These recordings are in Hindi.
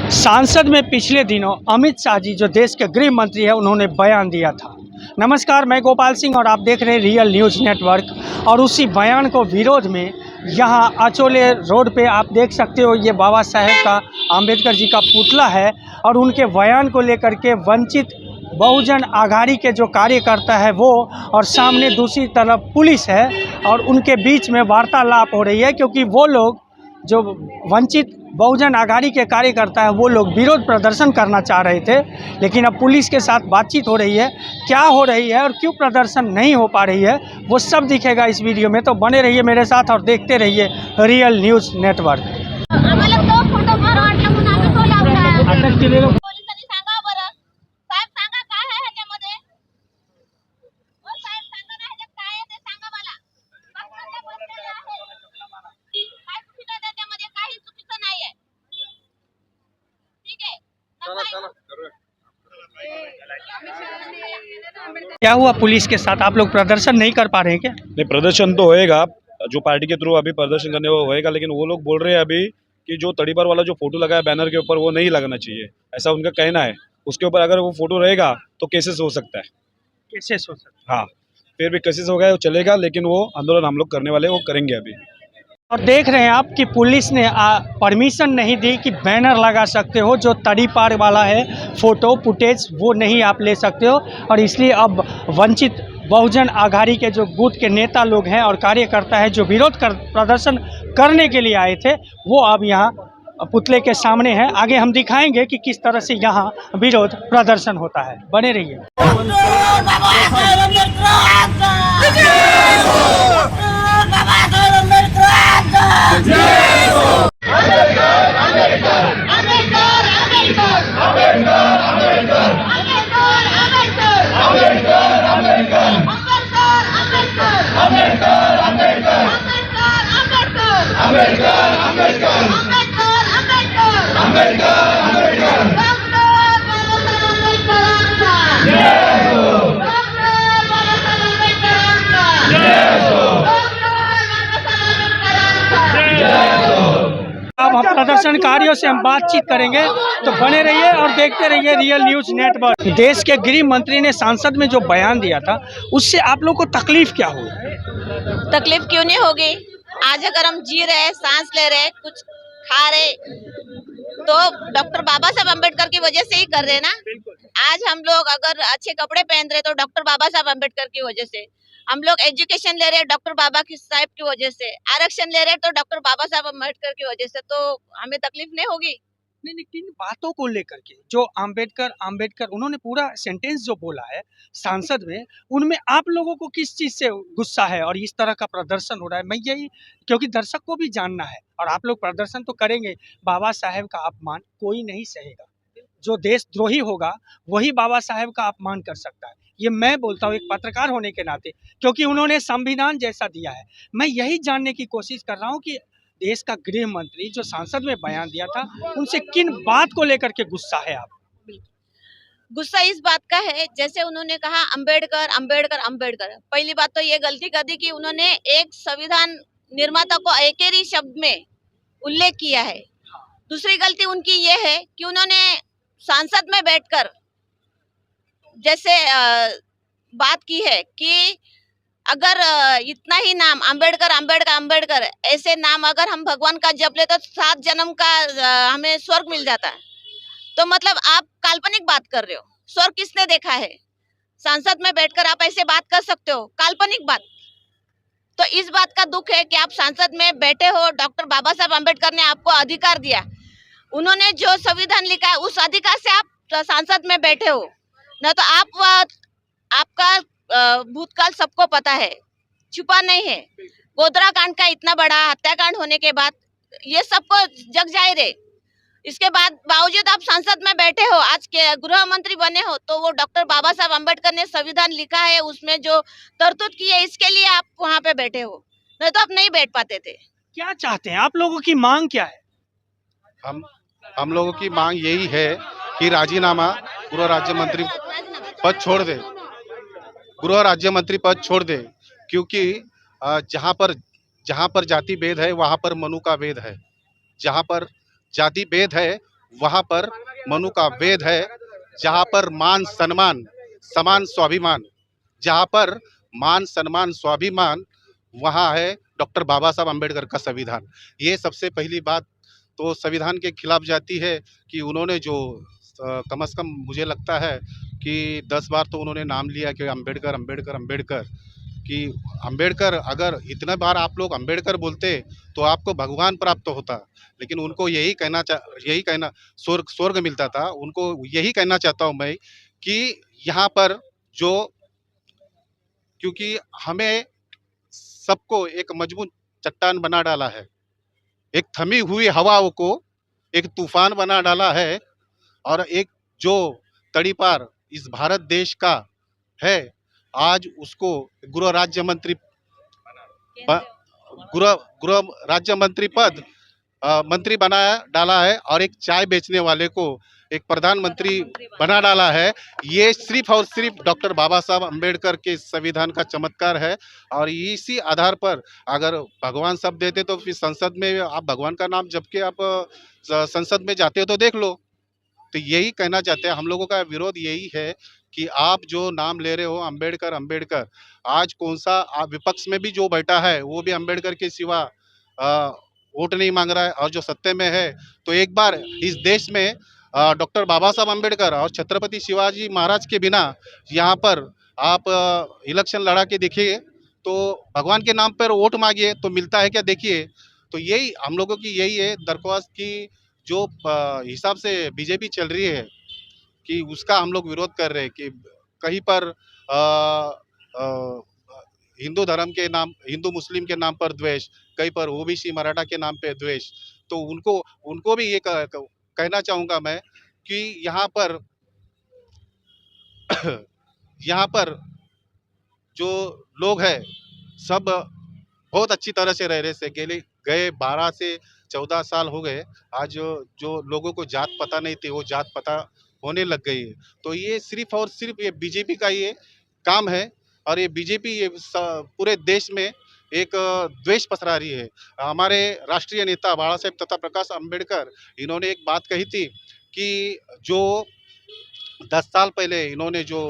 सांसद में पिछले दिनों अमित शाह जी जो देश के गृह मंत्री है उन्होंने बयान दिया था। नमस्कार, मैं गोपाल सिंह और आप देख रहे हैं रियल न्यूज़ नेटवर्क। और उसी बयान को विरोध में यहाँ अचोले रोड पे आप देख सकते हो, ये बाबा साहेब का अंबेडकर जी का पुतला है और उनके बयान को लेकर के वंचित बहुजन आघाड़ी के जो कार्यकर्ता है वो और सामने दूसरी तरफ पुलिस है और उनके बीच में वार्तालाप हो रही है, क्योंकि वो लोग जो वंचित बहुजन आघाड़ी के कार्यकर्ता है वो लोग विरोध प्रदर्शन करना चाह रहे थे, लेकिन अब पुलिस के साथ बातचीत हो रही है। क्या हो रही है और क्यों प्रदर्शन नहीं हो पा रही है वो सब दिखेगा इस वीडियो में, तो बने रहिए मेरे साथ और देखते रहिए रियल न्यूज़ नेटवर्क। क्या हुआ पुलिस के साथ, आप लोग प्रदर्शन नहीं कर पा रहे हैं क्या? नहीं, प्रदर्शन तो होएगा जो पार्टी के थ्रू अभी प्रदर्शन करने वो होएगा, लेकिन वो लोग बोल रहे हैं अभी कि जो तड़ीपार वाला जो फोटो लगा है बैनर के ऊपर वो नहीं लगना चाहिए, ऐसा उनका कहना है। उसके ऊपर अगर वो फोटो रहेगा तो केसेस हो सकता है। केसेस हो सकता है? हाँ, फिर भी केसेस हो गया वो चलेगा, लेकिन वो आंदोलन हम लोग करने वाले वो करेंगे अभी। और देख रहे हैं आप कि पुलिस ने परमिशन नहीं दी कि बैनर लगा सकते हो, जो तड़ीपार वाला है फोटो फुटेज वो नहीं आप ले सकते हो। और इसलिए अब वंचित बहुजन आघाड़ी के जो बूथ के नेता लोग हैं और कार्यकर्ता है जो प्रदर्शन करने के लिए आए थे वो अब यहाँ पुतले के सामने है। आगे हम दिखाएंगे कि किस तरह से यहाँ विरोध प्रदर्शन होता है, बने रहिए। अब प्रदर्शनकारियों से हम बातचीत करेंगे, तो बने रहिए और देखते रहिए रियल न्यूज़ नेटवर्क। देश के गृह मंत्री ने संसद में जो बयान दिया था उससे आप लोग को तकलीफ क्या हुई? तकलीफ क्यों नहीं होगी? आज अगर हम जी रहे, सांस ले रहे, कुछ खा रहे, तो डॉक्टर बाबा साहब अम्बेडकर की वजह से ही कर रहे ना। आज हम लोग अगर अच्छे कपड़े पहन रहे तो डॉक्टर बाबा साहब अम्बेडकर की वजह से। हम लोग एजुकेशन ले रहे हैं डॉक्टर बाबा साहब की वजह से। आरक्षण ले रहे हैं तो डॉक्टर बाबा साहब अम्बेडकर की वजह से। तो हमें तकलीफ नहीं होगी? नहीं, किन बातों को लेकर के जो अंबेडकर उन्होंने पूरा सेंटेंस जो बोला है सांसद में, उनमें आप लोगों को किस चीज़ से गुस्सा है और इस तरह का प्रदर्शन हो रहा है? मैं यही, क्योंकि दर्शक को भी जानना है और आप लोग प्रदर्शन तो करेंगे। बाबा साहेब का अपमान कोई नहीं सहेगा, जो देशद्रोही होगा वही बाबा साहेब का अपमान कर सकता है। ये मैं बोलता हूँ एक पत्रकार होने के नाते, क्योंकि उन्होंने संविधान जैसा दिया है। मैं यही जानने की कोशिश कर रहा हूँ कि देश का गृह मंत्री जो संसद में बयान दिया था उनसे किन बात को लेकर के गुस्सा है आप? गुस्सा इस बात का है, जैसे उन्होंने कहा अम्बेडकर अम्बेडकर अम्बेडकर। पहली बात तो ये गलती कर दी कि उन्होंने एक संविधान निर्माता को एक ही शब्द में उल्लेख किया है। दूसरी गलती उनकी ये है कि उन्होंने सांसद में बैठकर जैसे बात की है कि अगर इतना ही नाम अम्बेडकर अम्बेडकर अम्बेडकर ऐसे नाम अगर हम भगवान का जप ले तो 7 जन्म का हमें स्वर्ग मिल जाता है। तो मतलब आप काल्पनिक बात कर रहे हो। स्वर्ग किसने देखा है? संसद में बैठकर आप ऐसे बात कर सकते हो? काल्पनिक बात। तो इस बात का दुख है कि आप संसद में बैठे हो, डॉक्टर बाबा साहब अम्बेडकर ने आपको अधिकार दिया, उन्होंने जो संविधान लिखा है उस अधिकार से आप संसद में बैठे हो न। तो आपका भूतकाल सबको पता है, छुपा नहीं है। गोधरा कांड का इतना बड़ा हत्याकांड होने के बाद ये सबको जग जाहिर है। इसके बावजूद आप संसद में बैठे हो, आज के गृह मंत्री बने हो, तो वो डॉक्टर बाबा साहब अम्बेडकर ने संविधान लिखा है उसमें जो तरतूद की है इसके लिए आप वहाँ पे बैठे हो, नहीं तो आप नहीं बैठ पाते थे। क्या चाहते हैं आप लोगों की मांग क्या है? हम लोगों की मांग यही है कि राजीनामा गृह राज्य मंत्री पद छोड़ दे, गृह राज्य मंत्री पद छोड़ दे, क्योंकि जहाँ पर जाति भेद है वहाँ पर मनु का भेद है। जहाँ पर जाति भेद है वहाँ पर मनु का वेद है, जहाँ पर मान सम्मान समान स्वाभिमान, जहाँ पर मान सम्मान स्वाभिमान, वहाँ है डॉक्टर बाबा साहब अम्बेडकर का संविधान। ये सबसे पहली बात तो संविधान के खिलाफ जाती है कि उन्होंने जो कम से कम मुझे लगता है कि 10 बार तो उन्होंने नाम लिया कि अम्बेडकर अम्बेडकर अम्बेडकर, कि अम्बेडकर, अगर इतने बार आप लोग अम्बेडकर बोलते तो आपको भगवान प्राप्त होता, लेकिन उनको यही कहना स्वर्ग मिलता था। उनको यही कहना चाहता हूँ मैं कि यहाँ पर जो, क्योंकि हमें सबको एक मजबूत चट्टान बना डाला है, एक थमी हुई हवाओं को एक तूफान बना डाला है, और एक जो तड़ीपार इस भारत देश का है, आज उसको गृह राज्य मंत्री गृह राज्य मंत्री पद मंत्री बनाया डाला है, और एक चाय बेचने वाले को एक प्रधानमंत्री बना डाला है। ये सिर्फ और सिर्फ डॉक्टर बाबा साहब अम्बेडकर के संविधान का चमत्कार है। और इसी आधार पर अगर भगवान शब्द देते तो फिर संसद में आप भगवान का नाम जप के आप संसद में जाते हो तो देख लो। तो यही कहना चाहते हैं, हम लोगों का विरोध यही है कि आप जो नाम ले रहे हो अम्बेडकर अम्बेडकर, आज कौन सा विपक्ष में भी जो बैठा है वो भी अम्बेडकर के सिवा वोट नहीं मांग रहा है, और जो सत्ते में है तो एक बार इस देश में डॉक्टर बाबा साहब अम्बेडकर और छत्रपति शिवाजी महाराज के बिना यहाँ पर आप इलेक्शन लड़ा के देखिए, तो भगवान के नाम पर वोट मांगिए तो मिलता है क्या, देखिए। तो यही हम लोगों की यही है दरख्वास्त की जो हिसाब से बीजेपी चल रही है कि उसका हम लोग विरोध कर रहे हैं कि कहीं पर हिंदू धर्म के नाम, हिंदू मुस्लिम के नाम पर द्वेष, कहीं पर ओबीसी मराठा के नाम पे द्वेष। तो उनको भी ये कहना चाहूँगा मैं कि यहाँ पर यहाँ पर जो लोग हैं सब बहुत अच्छी तरह से रह रहे से गए 12 से 14 साल हो गए। आज जो लोगों को जात पता नहीं थी वो जात पता होने लग गई है। तो ये सिर्फ और सिर्फ ये बीजेपी का ये काम है, और ये बीजेपी ये पूरे देश में एक द्वेष पसरा रही है। हमारे राष्ट्रीय नेता बाला साहेब तथा प्रकाश अम्बेडकर, इन्होंने एक बात कही थी कि जो 10 साल पहले इन्होंने जो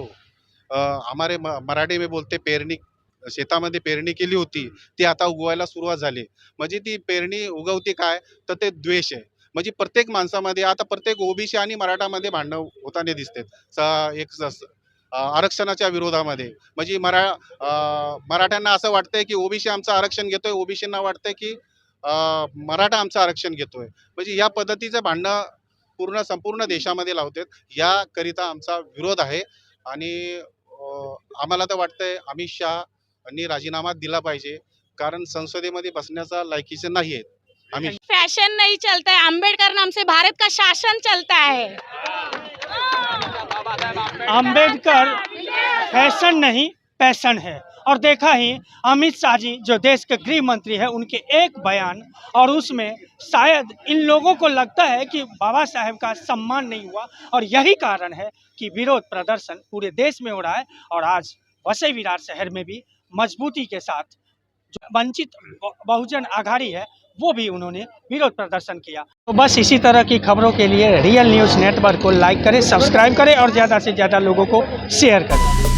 हमारे मराठी में बोलते पेरणी, शेतामध्ये पेरणी केली होती ती आता उगवायला सुरुवात झाली। म्हणजे ती पेरणी उगवते काय तर ते द्वेष आहे। म्हणजे प्रत्येक माणसामध्ये आता प्रत्येक ओबीसी आणि मराठामध्ये भांडणं होताना दिसतात आरक्षणाच्या विरोधामध्ये। म्हणजे मराठ्यांना असं वाटतंय की ओबीसी आमचं आरक्षण घेतोय, ओबीसींना वाटतंय की मराठा आमचं आरक्षण घेतोय। म्हणजे या पद्धतीचं भांडणं संपूर्ण देशामध्ये लावतात, याकरिता आमचा विरोध आहे। आणि आम्हाला तर वाटतंय अमित शाह यांनी राजीनामा दिला पाहिजे, कारण संसदेमध्ये बसण्याचा लायकीचे नाही आहेत। फैशन नहीं चलता है, अम्बेडकर नाम से भारत का शासन चलता है। अम्बेडकर फैशन नहीं पैशन है। और देखा ही अमित शाह जी जो देश के गृह मंत्री है, उनके एक बयान, और उसमें शायद इन लोगों को लगता है कि बाबा साहेब का सम्मान नहीं हुआ, और यही कारण है कि विरोध प्रदर्शन पूरे देश में हो रहा है। और आज वसई विरार शहर में भी मजबूती के साथ जो वंचित बहुजन आघाड़ी है वो भी उन्होंने विरोध प्रदर्शन किया। तो बस इसी तरह की खबरों के लिए रियल न्यूज़ नेटवर्क को लाइक करें, सब्सक्राइब करें और ज़्यादा से ज़्यादा लोगों को शेयर करें।